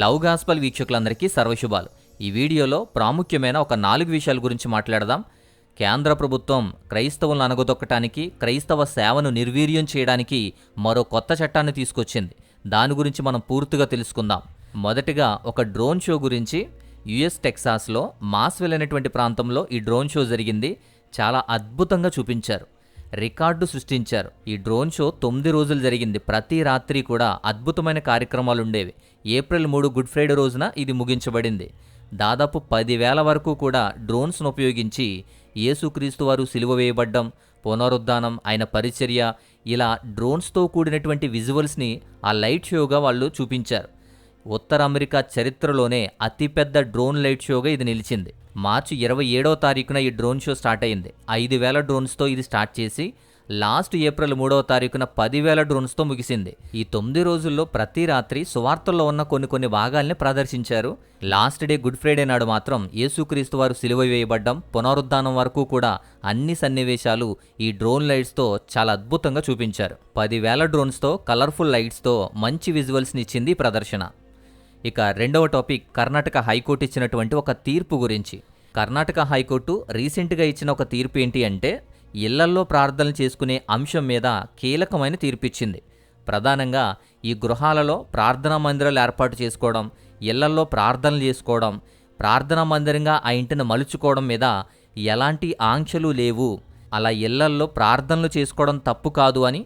Love gospel వీక్షకులందరికీ సర్వశుభాలు. ఈ వీడియోలో ప్రాముఖ్యమైన ఒక 4 విషయాల గురించి మాట్లాడదాం. కేంద్ర ప్రభుత్వం క్రైస్తవులను అణగదొక్కటానికి, క్రైస్తవ సేవను నిర్వీర్యం చేయడానికి మరో కొత్త చట్టాన్ని తీసుకొచ్చింది. దాని గురించి మనం పూర్తిగా తెలుసుకుందాం. మొదటిగా ఒక డ్రోన్ షో గురించి. యుఎస్ టెక్సాస్లో మాస్వెల్ అనేటువంటి ప్రాంతంలో ఈ డ్రోన్ షో జరిగింది. చాలా అద్భుతంగా చూపించారు, రికార్డు సృష్టించారు. ఈ డ్రోన్ షో 9 రోజులు జరిగింది. ప్రతి రాత్రి కూడా అద్భుతమైన కార్యక్రమాలు ఉండేవి. ఏప్రిల్ 3 గుడ్ ఫ్రైడే రోజున ఇది ముగించబడింది. దాదాపు 10,000 వరకు కూడా డ్రోన్స్ను ఉపయోగించి యేసుక్రీస్తు వారు సిలువ వేయబడ్డం, పునరుద్ధానం, ఆయన పరిచర్య, ఇలా డ్రోన్స్తో కూడినటువంటి విజువల్స్ని ఆ లైట్ షోగా వాళ్ళు చూపించారు. ఉత్తర అమెరికా చరిత్రలోనే అతిపెద్ద డ్రోన్ లైట్ షోగా ఇది నిలిచింది. మార్చి 27వ తారీఖున ఈ డ్రోన్ షో స్టార్ట్ అయింది. 5,000 డ్రోన్స్తో ఇది స్టార్ట్ చేసి లాస్ట్ ఏప్రిల్ 3వ తారీఖున 10,000 డ్రోన్స్తో ముగిసింది. ఈ 9 రోజుల్లో ప్రతి రాత్రి సువార్తల్లో ఉన్న కొన్ని భాగాల్ని ప్రదర్శించారు. లాస్ట్ డే గుడ్ ఫ్రైడే నాడు మాత్రం యేసుక్రీస్తు వారు సిలువ వేయబడ్డం, పునరుద్ధానం వరకు కూడా అన్ని సన్నివేశాలు ఈ డ్రోన్ లైట్స్తో చాలా అద్భుతంగా చూపించారు. 10,000 డ్రోన్స్తో, కలర్ఫుల్ లైట్స్తో మంచి విజువల్స్ని ఇచ్చింది ఈ ప్రదర్శన. ఇక రెండవ టాపిక్, కర్ణాటక హైకోర్టు ఇచ్చినటువంటి ఒక తీర్పు గురించి. కర్ణాటక హైకోర్టు రీసెంట్గా ఇచ్చిన ఒక తీర్పు ఏంటి అంటే, ఇళ్లల్లో ప్రార్థనలు చేసుకునే అంశం మీద కీలకమైన తీర్పు ఇచ్చింది. ప్రధానంగా ఈ గృహాలలో ప్రార్థనా మందిరాలు ఏర్పాటు చేసుకోవడం, ఇళ్లల్లో ప్రార్థనలు చేసుకోవడం, ప్రార్థనా మందిరంగా ఆ ఇంటిని మలుచుకోవడం మీద ఎలాంటి ఆంక్షలు లేవు. అలా ఇళ్లల్లో ప్రార్థనలు చేసుకోవడం తప్పు కాదు అని,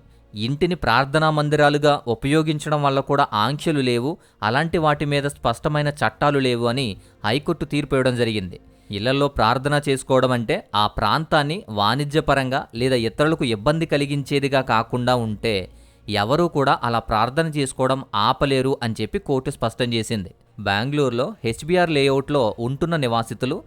ఇంటిని ప్రార్థనా మందిరాలుగా ఉపయోగించడం వల్ల కూడా ఆంక్షలు లేవు, అలాంటి వాటి మీద స్పష్టమైన చట్టాలు లేవు అని హైకోర్టు తీర్పు ఇవ్వడం జరిగింది. ఇళ్లలో ప్రార్థన చేసుకోవడం అంటే ఆ ప్రాంతాన్ని వాణిజ్యపరంగా లేదా ఇతరులకు ఇబ్బంది కలిగించేదిగా కాకుండా ఉంటే ఎవరూ కూడా అలా ప్రార్థన చేసుకోవడం ఆపలేరు అని చెప్పి కోర్టు స్పష్టం చేసింది. బెంగళూరులో హెచ్బిఆర్ లేఅవుట్లో ఉంటున్న నివాసితులు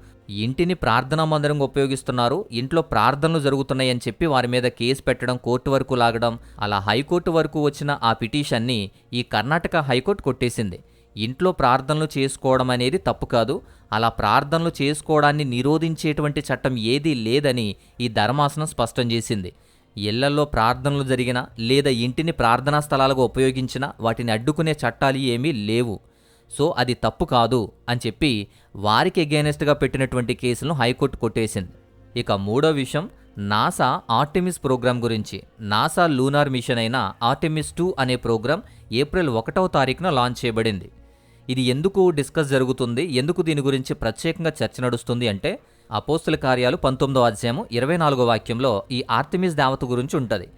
ఇంటిని ప్రార్థనా మందిరంగా ఉపయోగిస్తున్నారు, ఇంట్లో ప్రార్థనలు జరుగుతున్నాయని చెప్పి వారి మీద కేసు పెట్టడం, కోర్టు వరకు లాగడం, అలా హైకోర్టు వరకు వచ్చిన ఆ పిటిషన్ని ఈ కర్ణాటక హైకోర్టు కొట్టేసింది. ఇంట్లో ప్రార్థనలు చేసుకోవడం అనేది తప్పు కాదు, అలా ప్రార్థనలు చేసుకోవడాన్ని నిరోధించేటువంటి చట్టం ఏదీ లేదని ఈ ధర్మాసనం స్పష్టం చేసింది. ఇళ్లల్లో ప్రార్థనలు జరిగినా లేదా ఇంటిని ప్రార్థనా స్థలాలుగా ఉపయోగించినా వాటిని అడ్డుకునే చట్టాలు ఏమీ లేవు. సో అది తప్పు కాదు అని చెప్పి వారికి ఎగెయినెస్ట్గా పెట్టినటువంటి కేసులను హైకోర్టు కొట్టేసింది. ఇక మూడో విషయం, నాసా ఆర్టెమిస్ ప్రోగ్రాం గురించి. నాసా లూనార్ మిషన్ అయిన ఆర్టెమిస్ 2 అనే ప్రోగ్రాం ఏప్రిల్ 1వ తారీఖున లాంచ్ చేయబడింది. ఇది ఎందుకు డిస్కస్ జరుగుతుంది, ఎందుకు దీని గురించి ప్రత్యేకంగా చర్చ నడుస్తుంది అంటే, అపోస్తుల కార్యాలు 19వ అధ్యాయం 24వ వాక్యంలో ఈ ఆర్టెమిస్ దేవత గురించి ఉంటుంది.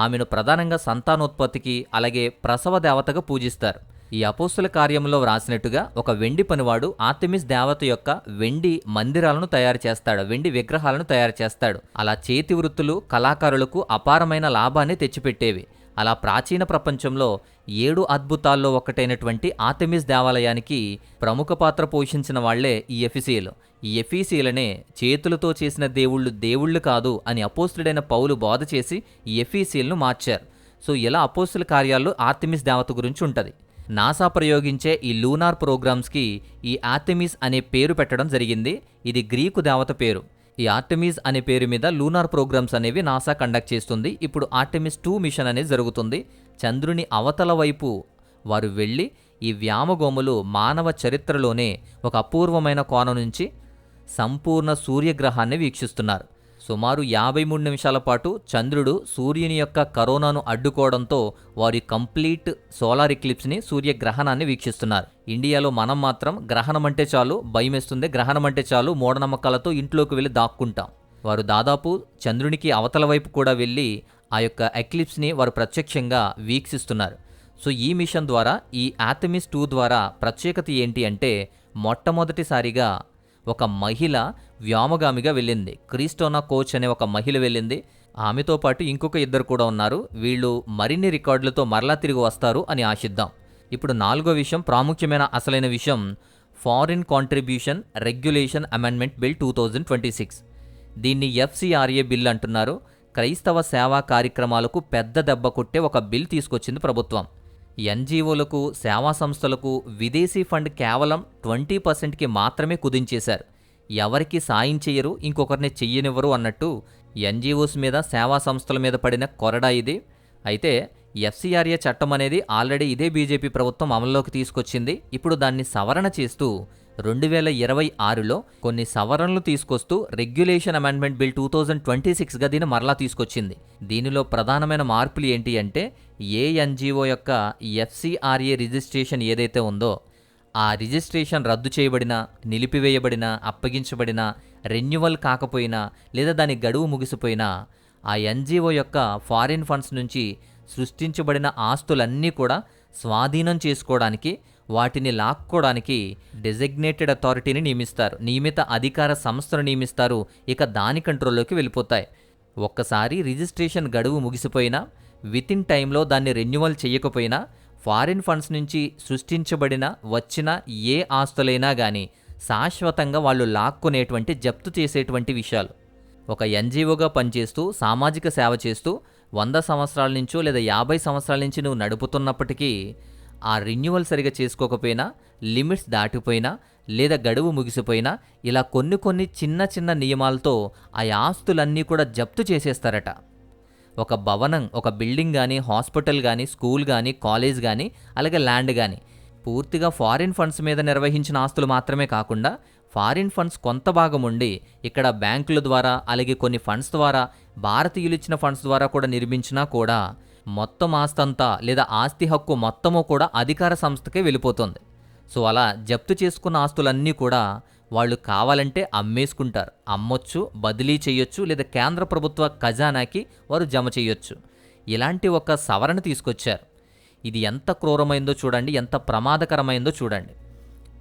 ఆమెను ప్రధానంగా సంతానోత్పత్తికి అలాగే ప్రసవ దేవతగా పూజిస్తారు. ఈ అపోస్తుల కార్యంలో వ్రాసినట్టుగా ఒక వెండి పనివాడు ఆర్టెమిస్ దేవత యొక్క వెండి మందిరాలను తయారు చేస్తాడు, వెండి విగ్రహాలను తయారు చేస్తాడు. అలా చేతి వృత్తులు కళాకారులకు అపారమైన లాభాన్ని తెచ్చిపెట్టేవి. అలా ప్రాచీన ప్రపంచంలో 7 అద్భుతాల్లో ఒకటైనటువంటి ఆర్టెమిస్ దేవాలయానికి ప్రముఖ పాత్ర పోషించిన వాళ్లే ఈ ఎఫెసీయులు. ఈ ఎఫెసీయులనే చేతులతో చేసిన దేవుళ్ళు కాదు అని అపోస్తుడైన పౌలు బోధ చేసి ఈ ఎఫెసీయులను మార్చారు. సో ఇలా అపోస్తుల కార్యాల్లో ఆర్టెమిస్ దేవత గురించి ఉంటుంది. నాసా ప్రయోగించే ఈ లూనార్ ప్రోగ్రామ్స్కి ఈ ఆర్టెమిస్ అనే పేరు పెట్టడం జరిగింది. ఇది గ్రీకు దేవత పేరు. ఈ ఆర్టెమిస్ అనే పేరు మీద లూనార్ ప్రోగ్రామ్స్ అనేవి నాసా కండక్ట్ చేస్తుంది. ఇప్పుడు ఆర్టెమిస్ 2 మిషన్ అనేది జరుగుతుంది. చంద్రుని అవతల వైపు వారు వెళ్ళి ఈ వ్యామగోములు మానవ చరిత్రలోనే ఒక అపూర్వమైన కోణం నుంచి సంపూర్ణ సూర్యగ్రహాన్ని వీక్షిస్తున్నారు. సుమారు 53 నిమిషాల పాటు చంద్రుడు సూర్యుని యొక్క కరోనాను అడ్డుకోవడంతో వారి కంప్లీట్ సోలార్ ఎక్లిప్స్ని, సూర్యగ్రహణాన్ని వీక్షిస్తున్నారు. ఇండియాలో మనం మాత్రం గ్రహణం అంటే చాలు భయమేస్తుంది, గ్రహణం అంటే చాలు మూఢనమ్మకాలతో ఇంట్లోకి వెళ్ళి దాక్కుంటాం. వారు దాదాపు చంద్రునికి అవతల వైపు కూడా వెళ్ళి ఆ యొక్క ఎక్లిప్స్ని వారు ప్రత్యక్షంగా వీక్షిస్తున్నారు. సో ఈ మిషన్ ద్వారా, ఈ ఆర్టెమిస్ 2 ద్వారా ప్రత్యేకత ఏంటి అంటే, మొట్టమొదటిసారిగా ఒక మహిళ వ్యోమగామిగా వెళ్ళింది. క్రిస్టోనా కోచ్ అనే ఒక మహిళ వెళ్ళింది. ఆమెతో పాటు ఇంకొక 2 కూడా ఉన్నారు. వీళ్ళు మరిన్ని రికార్డులతో మరలా తిరిగి వస్తారు అని ఆశిద్దాం. ఇప్పుడు 4వ విషయం, ప్రాముఖ్యమైన అసలైన విషయం, foreign contribution regulation amendment bill 2026. దీన్ని FCRA బిల్ అంటున్నారు. క్రైస్తవ సేవా కార్యక్రమాలకు పెద్ద దెబ్బ కొట్టే ఒక బిల్ తీసుకొచ్చింది ప్రభుత్వం. ఎన్జీఓలకు, సేవా సంస్థలకు విదేశీ ఫండ్ కేవలం 20%కి మాత్రమే కుదించేశారు. ఎవరికి సాయం చెయ్యరు, ఇంకొకరిని చెయ్యనివ్వరు అన్నట్టు ఎన్జీఓస్ మీద, సేవా సంస్థల మీద పడిన కొరడా ఇది. అయితే ఎఫ్సిఆర్ఏ చట్టం అనేది ఆల్రెడీ ఇదే బీజేపీ ప్రభుత్వం అమల్లోకి తీసుకొచ్చింది. ఇప్పుడు దాన్ని సవరణ చేస్తూ 2026లో కొన్ని సవరణలు తీసుకొస్తూ రెగ్యులేషన్ అమెండ్మెంట్ బిల్ 2026గా దీన్ని మరలా తీసుకొచ్చింది. దీనిలో ప్రధానమైన మార్పులు ఏంటి అంటే, ఏ ఎన్జిఓ యొక్క ఎఫ్సిఆర్ఏ రిజిస్ట్రేషన్ ఏదైతే ఉందో ఆ రిజిస్ట్రేషన్ రద్దు చేయబడినా, నిలిపివేయబడినా, అప్పగించబడినా, రెన్యువల్ కాకపోయినా లేదా దాని గడువు ముగిసిపోయినా ఆ ఎన్జిఓ యొక్క ఫారిన్ ఫండ్స్ నుంచి సృష్టించబడిన ఆస్తులన్నీ కూడా స్వాధీనం చేసుకోవడానికి, వాటిని లాక్కోవడానికి డెసిగ్నేటెడ్ అథారిటీని నియమిస్తారు. నియమిత అధికార సంస్థను నియమిస్తారు. ఇక దాని కంట్రోల్లోకి వెళ్ళిపోతాయి. ఒక్కసారి రిజిస్ట్రేషన్ గడువు ముగిసిపోయినా, వితిన్ టైంలో దాన్ని రెన్యువల్ చేయకపోయినా, ఫారిన్ ఫండ్స్ నుంచి సృష్టించబడిన వచ్చిన ఏ ఆస్తులైనా కానీ శాశ్వతంగా వాళ్ళు లాక్కునేటువంటి, జప్తు చేసేటువంటి విషయాలు. ఒక ఎన్జిఓగా పనిచేస్తూ సామాజిక సేవ చేస్తూ 100 సంవత్సరాల నుంచో లేదా 50 సంవత్సరాల నుంచి నువ్వు నడుపుతున్నప్పటికీ ఆ రెన్యువల్ సరిగా చేసుకోకపోయినా, లిమిట్స్ దాటిపోయినా లేదా గడువు ముగిసిపోయినా ఇలా కొన్ని చిన్న చిన్న నియమాలతో ఆ ఆస్తులన్నీ కూడా జప్తు చేసేస్తారట. ఒక భవనం, ఒక బిల్డింగ్ కానీ, హాస్పిటల్ కానీ, స్కూల్ కానీ, కాలేజ్ కానీ, అలాగే ల్యాండ్ కానీ పూర్తిగా ఫారిన్ ఫండ్స్ మీద నిర్వహించిన ఆస్తులు మాత్రమే కాకుండా, ఫారిన్ ఫండ్స్ కొంత భాగం ఉండి ఇక్కడ బ్యాంకుల ద్వారా అలాగే కొన్ని ఫండ్స్ ద్వారా, భారతీయులు ఇచ్చిన ఫండ్స్ ద్వారా కూడా నిర్మించినా కూడా మొత్తం ఆస్తంతా లేదా ఆస్తి హక్కు మొత్తము కూడా అధికార సంస్థకే వెళ్ళిపోతుంది. సో అలా జప్తు చేసుకున్న ఆస్తులన్నీ కూడా వాళ్ళు కావాలంటే అమ్మేసుకుంటారు. అమ్మొచ్చు, బదిలీ చేయొచ్చు, లేదా కేంద్ర ప్రభుత్వ ఖజానాకి వారు జమ చేయొచ్చు. ఇలాంటి ఒక సవరణ తీసుకొచ్చారు. ఇది ఎంత క్రూరమైందో చూడండి, ఎంత ప్రమాదకరమైందో చూడండి.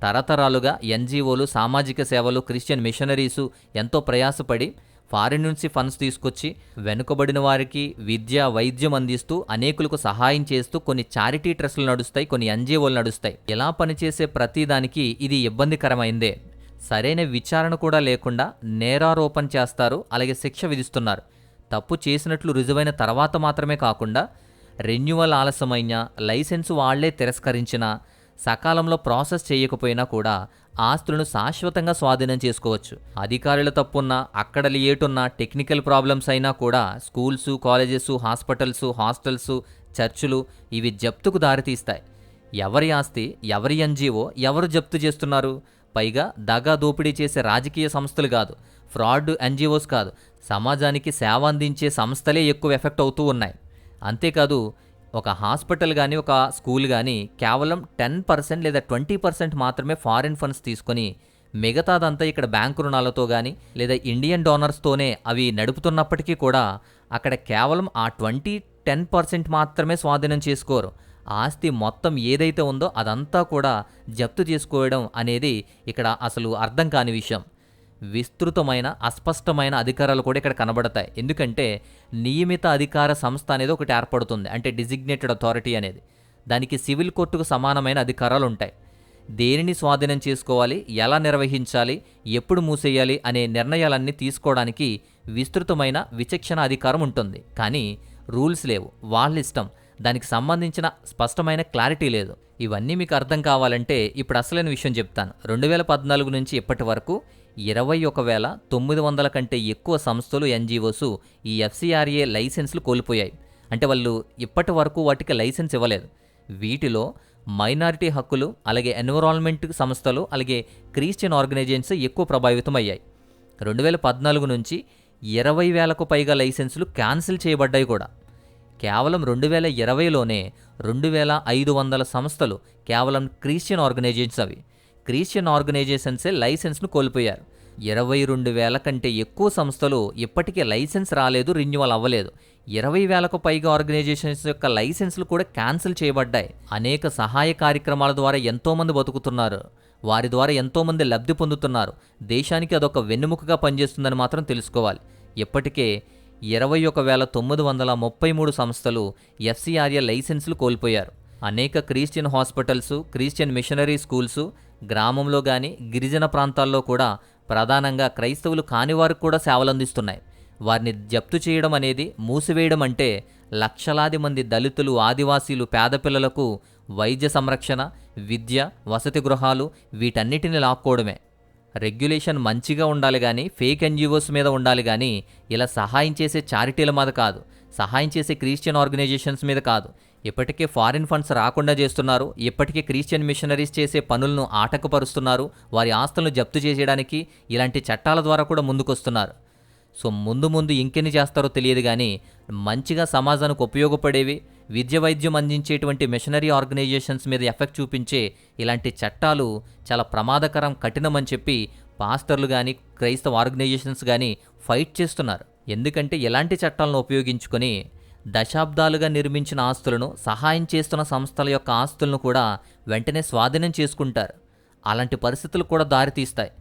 తరతరాలుగా ఎన్జిఓలు, సామాజిక సేవలు, క్రిస్టియన్ మిషనరీసు ఎంతో ప్రయాసపడి ఫారిన్ నుంచి ఫండ్స్ తీసుకొచ్చి వెనుకబడిన వారికి విద్య, వైద్యం అందిస్తూ అనేకులకు సహాయం చేస్తూ కొన్ని చారిటీ ట్రస్టులు నడుస్తాయి, కొన్ని ఎన్జిఓలు నడుస్తాయి. ఇలా పనిచేసే ప్రతిదానికి ఇది ఇబ్బందికరమైందే. సరైన విచారణ కూడా లేకుండా నేరారోపణ చేస్తారు, అలాగే శిక్ష విధిస్తున్నారు. తప్పు చేసినట్లు రుజువైన తర్వాత మాత్రమే కాకుండా రెన్యువల్ ఆలస్యమైనా, లైసెన్సు వాళ్లే తిరస్కరించినా, సకాలంలో ప్రాసెస్ చేయకపోయినా కూడా ఆస్తులను శాశ్వతంగా స్వాధీనం చేసుకోవచ్చు. అధికారుల తప్పున్నా, అక్కడ ఏటున్నా, టెక్నికల్ ప్రాబ్లమ్స్ అయినా కూడా స్కూల్సు, కాలేజెస్, హాస్పిటల్సు, హాస్టల్సు, చర్చులు ఇవి జప్తుకు దారితీస్తాయి. ఎవరి ఆస్తి, ఎవరి ఎన్జిఓ ఎవరు జప్తు చేస్తున్నారు? పైగా దగా దోపిడీ చేసే రాజకీయ సంస్థలు కాదు, ఫ్రాడ్ ఎన్జిఓస్ కాదు, సమాజానికి సేవ అందించే సంస్థలే ఎక్కువ ఎఫెక్ట్ అవుతూ ఉన్నాయి. అంతేకాదు, ఒక హాస్పిటల్ కానీ, ఒక స్కూల్ కానీ కేవలం 10% లేదా 20% మాత్రమే ఫారిన్ ఫండ్స్ తీసుకొని మిగతాదంతా ఇక్కడ బ్యాంకు రుణాలతో కానీ లేదా ఇండియన్ డోనర్స్తోనే అవి నడుపుతున్నప్పటికీ కూడా అక్కడ కేవలం ఆ 10% మాత్రమే స్వాధీనం చేసుకోరు. ఆస్తి మొత్తం ఏదైతే ఉందో అదంతా కూడా జప్తు చేసుకోవడం అనేది ఇక్కడ అసలు అర్థం కాని విషయం. విస్తృతమైన, అస్పష్టమైన అధికారాలు కూడా ఇక్కడ కనబడతాయి. ఎందుకంటే నియమిత అధికార సంస్థ అనేది ఒకటి ఏర్పడుతుంది, అంటే డిజిగ్నేటెడ్ అథారిటీ అనేది. దానికి సివిల్ కోర్టుకు సమానమైన అధికారాలు ఉంటాయి. దేనిని స్వాధీనం చేసుకోవాలి, ఎలా నిర్వహించాలి, ఎప్పుడు మూసేయాలి అనే నిర్ణయాలన్నీ తీసుకోవడానికి విస్తృతమైన విచక్షణ అధికారం ఉంటుంది. కానీ రూల్స్ లేవు, వాళ్ళ ఇష్టం. దానికి సంబంధించిన స్పష్టమైన క్లారిటీ లేదు. ఇవన్నీ మీకు అర్థం కావాలంటే ఇప్పుడు అసలైన విషయం చెప్తాను. 2014 నుంచి ఇప్పటి వరకు 21,900 కంటే ఎక్కువ సంస్థలు, ఎన్జిఓస్ ఈ ఎఫ్సిఆర్ఏ లైసెన్స్లు కోల్పోయాయి. అంటే వాళ్ళు ఇప్పటి వరకు వాటికి లైసెన్స్ ఇవ్వలేదు. వీటిలో మైనారిటీ హక్కులు, అలాగే ఎన్విరాన్మెంట్ సంస్థలు, అలాగే క్రిస్టియన్ ఆర్గనైజేషన్స్ ఎక్కువ ప్రభావితం అయ్యాయి. 2014 నుంచి 20,000కు పైగా లైసెన్సులు క్యాన్సిల్ చేయబడ్డాయి కూడా. కేవలం 2020లోనే 2,500 సంస్థలు కేవలం క్రిస్టియన్ ఆర్గనైజేషన్స్, అవి క్రిస్టియన్ ఆర్గనైజేషన్సే లైసెన్స్ను కోల్పోయారు. 22,000 కంటే ఎక్కువ సంస్థలు ఇప్పటికే లైసెన్స్ రాలేదు, రెన్యువల్ అవ్వలేదు. 20,000కు పైగా ఆర్గనైజేషన్స్ యొక్క లైసెన్సులు కూడా క్యాన్సిల్ చేయబడ్డాయి. అనేక సహాయ కార్యక్రమాల ద్వారా ఎంతోమంది బతుకుతున్నారు, వారి ద్వారా ఎంతోమంది లబ్ధి పొందుతున్నారు. దేశానికి అదొక వెన్నెముకగా పనిచేస్తుందని మాత్రం తెలుసుకోవాలి. ఇప్పటికే 21,933 సంస్థలు ఎఫ్సిఆర్ఏ లైసెన్సులు కోల్పోయారు. అనేక Christian hospitals, Christian missionary schools గ్రామంలో కానీ, గిరిజన ప్రాంతాల్లో కూడా ప్రధానంగా క్రైస్తవులు కానివారు కూడా సేవలందిస్తున్నాయి. వారిని జప్తు చేయడం అనేది, మూసివేయడం అంటే లక్షలాది మంది దళితులు, ఆదివాసీలు, పేద పిల్లలకు వైద్య సంరక్షణ, విద్య, వసతి గృహాలు వీటన్నిటిని లాక్కోవడమే. రెగ్యులేషన్ మంచిగా ఉండాలి కానీ, ఫేక్ ఎన్జిఓస్ మీద ఉండాలి కానీ ఇలా సహాయం చేసే చారిటీల మీద కాదు. సహాయం చేసే క్రిస్టియన్ ఆర్గనైజేషన్స్ మీద కాదు. ఇప్పటికే ఫారిన్ ఫండ్స్ రాకుండా చేస్తున్నారు. ఇప్పటికే క్రిస్టియన్ మిషనరీస్ చేసే పనులను ఆటంకపరుస్తున్నారు. వారి ఆస్తులను జప్తు చేసేయడానికి ఇలాంటి చట్టాల ద్వారా కూడా ముందుకొస్తున్నారు. సో ముందు ఇంకెన్ని చేస్తారో తెలియదు కానీ మంచిగా సమాజానికి ఉపయోగపడేవి, విద్య వైద్యం అందించేటువంటి మిషనరీ ఆర్గనైజేషన్స్ మీద ఎఫెక్ట్ చూపించే ఇలాంటి చట్టాలు చాలా ప్రమాదకరం, కఠినమని చెప్పి పాస్టర్లు కానీ క్రైస్తవ ఆర్గనైజేషన్స్ కానీ ఫైట్ చేస్తున్నారు. ఎందుకంటే ఇలాంటి చట్టాలను ఉపయోగించుకొని దశాబ్దాలుగా నిర్మించిన ఆస్తులను, సహాయం చేస్తున్న సంస్థల యొక్క ఆస్తులను కూడా వెంటనే స్వాధీనం చేసుకుంటారు. అలాంటి పరిస్థితులు కూడా దారితీస్తాయి.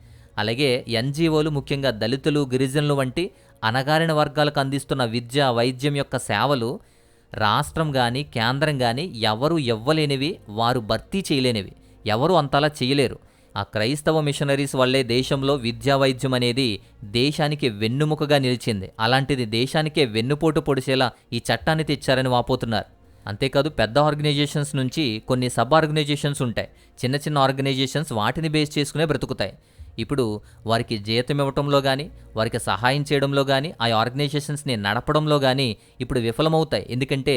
అలాగే ఎన్జీఓలు, ముఖ్యంగా దళితులు, గిరిజనులు వంటి అణగారిన వర్గాలకు అందిస్తున్న విద్య, వైద్యం యొక్క సేవలు రాష్ట్రం కానీ కేంద్రం కానీ ఎవరు ఇవ్వలేనివి, వారు భర్తీ చేయలేనివి, ఎవరు అంతలా చేయలేరు. ఆ క్రైస్తవ మిషనరీస్ వల్లే దేశంలో విద్యా వైద్యం అనేది దేశానికి వెన్నుముకగా నిలిచింది. అలాంటిది దేశానికే వెన్నుపోటు పొడిచేలా ఈ చట్టాన్ని తెచ్చారని వాపోతున్నారు. అంతేకాదు పెద్ద ఆర్గనైజేషన్స్ నుంచి కొన్ని సబ్ ఆర్గనైజేషన్స్ ఉంటాయి. చిన్న చిన్న ఆర్గనైజేషన్స్ వాటిని బేస్ చేసుకునే బ్రతుకుతాయి. ఇప్పుడు వారికి జీతం ఇవ్వటంలో కానీ, వారికి సహాయం చేయడంలో కానీ, ఆ ఆర్గనైజేషన్స్ని నడపడంలో కానీ ఇప్పుడు విఫలమవుతాయి. ఎందుకంటే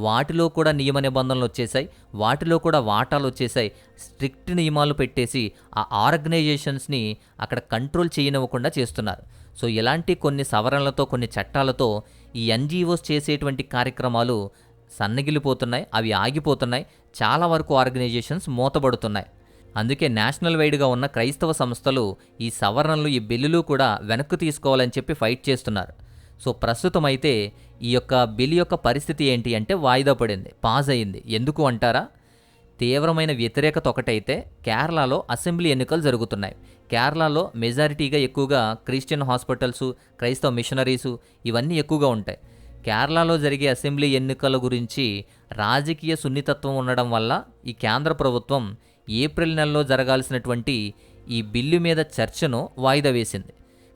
వాటిలో కూడా నియమ నిబంధనలు వచ్చేసాయి, వాటిలో కూడా వాటాలు వచ్చేసాయి. స్ట్రిక్ట్ నియమాలు పెట్టేసి ఆ ఆర్గనైజేషన్స్ని అక్కడ కంట్రోల్ చేయనివ్వకుండా చేస్తున్నారు. సో ఇలాంటి కొన్ని సవరణలతో, కొన్ని చట్టాలతో ఈ ఎన్జీఓస్ చేసేటువంటి కార్యక్రమాలు సన్నగిలిపోతున్నాయి, అవి ఆగిపోతున్నాయి. చాలా వరకు ఆర్గనైజేషన్స్ మూతబడుతున్నాయి. అందుకే నేషనల్ వైడ్గా ఉన్న క్రైస్తవ సంస్థలు ఈ సవరణలు, ఈ బిల్లులు కూడా వెనక్కు తీసుకోవాలని చెప్పి ఫైట్ చేస్తున్నారు. సో ప్రస్తుతం అయితే ఈ యొక్క బిల్ యొక్క పరిస్థితి ఏంటి అంటే వాయిదా పడింది, పాస్ అయింది. ఎందుకు అంటారా? తీవ్రమైన వ్యతిరేకత ఒకటైతే కేరళలో అసెంబ్లీ ఎన్నికలు జరుగుతున్నాయి. కేరళలో మెజారిటీగా ఎక్కువగా క్రిస్టియన్ హాస్పిటల్సు, క్రైస్తవ మిషనరీసు ఇవన్నీ ఎక్కువగా ఉంటాయి. కేరళలో జరిగే అసెంబ్లీ ఎన్నికల గురించి రాజకీయ సున్నితత్వం ఉండడం వల్ల ఈ కేంద్ర ప్రభుత్వం ఏప్రిల్ నెలలో జరగాల్సినటువంటి ఈ బిల్లు మీద చర్చను వాయిదా వేసింది.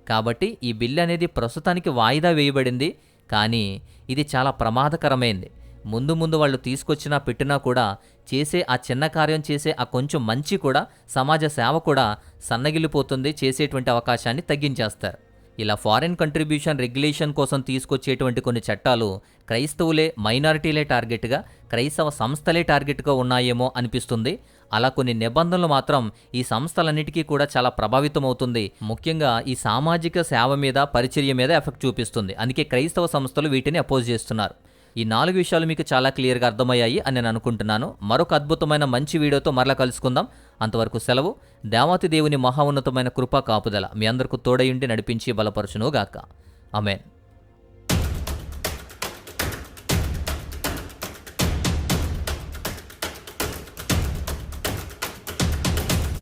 కాబట్టి ఈ బిల్లు అనేది ప్రస్తుతానికి వాయిదా వేయబడింది. కానీ ఇది చాలా ప్రమాదకరమైంది. ముందు వాళ్ళు తీసుకొచ్చినా పెట్టినా కూడా చేసే ఆ చిన్న కార్యం, చేసే ఆ కొంచెం మంచి కూడా, సమాజ సేవ కూడా సన్నగిలిపోతుంది. చేసేటువంటి అవకాశాన్ని తగ్గించేస్తారు. ఇలా ఫారిన్ కంట్రిబ్యూషన్ రెగ్యులేషన్ కోసం తీసుకొచ్చేటువంటి కొన్ని చట్టాలు క్రైస్తవులే, మైనారిటీలే టార్గెట్గా, క్రైస్తవ సంస్థలే టార్గెట్గా ఉన్నాయేమో అనిపిస్తుంది. అలా కొన్ని నిబంధనలు మాత్రం ఈ సంస్థలన్నిటికీ కూడా చాలా ప్రభావితమవుతుంది. ముఖ్యంగా ఈ సామాజిక సేవ మీద, పరిచర్య మీద ఎఫెక్ట్ చూపిస్తుంది. అందుకే క్రైస్తవ సంస్థలు వీటిని అపోజ్ చేస్తున్నారు. ఈ 4 విషయాలు మీకు చాలా క్లియర్గా అర్థమయ్యాయి అని నేను అనుకుంటున్నాను. మరొక అద్భుతమైన మంచి వీడియోతో మరలా కలుసుకుందాం. అంతవరకు సెలవు. దేవాతి దేవుని మహా ఉన్నతమైన కృపా కాపుదల మీ అందరికీ తోడయుండి నడిపించి బలపరచునుగాక. ఆమేన్.